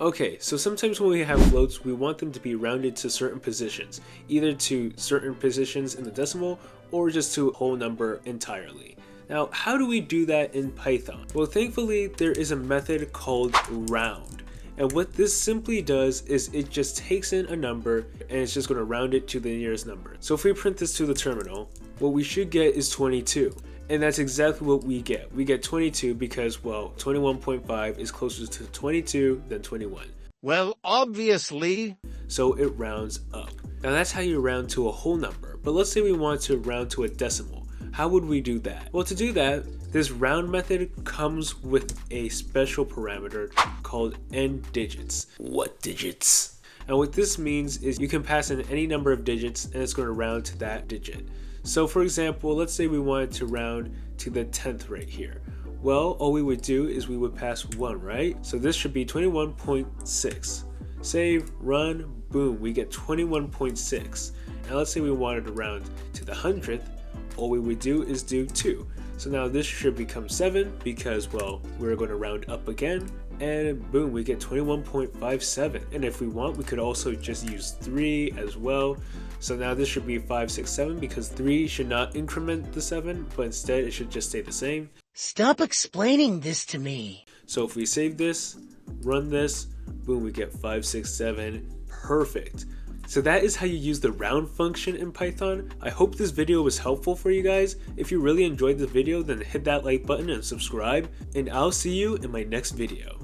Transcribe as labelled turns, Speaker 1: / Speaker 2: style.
Speaker 1: Okay, so sometimes when we have floats, we want them to be rounded to certain positions, either to certain positions in the decimal or just to a whole number entirely. Now, how do we do that in Python? Well, thankfully, there is a method called round. And what this simply does is it just takes in a number and it's just going to round it to the nearest number. So if we print this to the terminal, what we should get is 22. And that's exactly what we get. We get 22 because, well, 21.5 is closer to 22 than 21.
Speaker 2: Well, obviously.
Speaker 1: So it rounds up. Now that's how you round to a whole number. But let's say we want to round to a decimal. How would we do that? Well, to do that, this round method comes with a special parameter called n-digits. What digits? And what this means is you can pass in any number of digits and it's going to round to that digit. So for example, let's say we wanted to round to the 10th right here. Well, all we would do is we would pass 1, right? So this should be 21.6. Save, run, boom, we get 21.6. Now let's say we wanted to round to the 100th. All we would do is do 2. So now this should become 7 because, well, we're going to round up again. And boom, we get 21.57. And if we want, we could also just use 3 as well. So now this should be 5, 6, 7 because 3 should not increment the 7, but instead it should just stay the same.
Speaker 3: Stop explaining this to me.
Speaker 1: So if we save this, run this, boom, we get 5, 6, 7. Perfect. So that is how you use the round function in Python. I hope this video was helpful for you guys. If you really enjoyed the video, then hit that like button and subscribe, and I'll see you in my next video.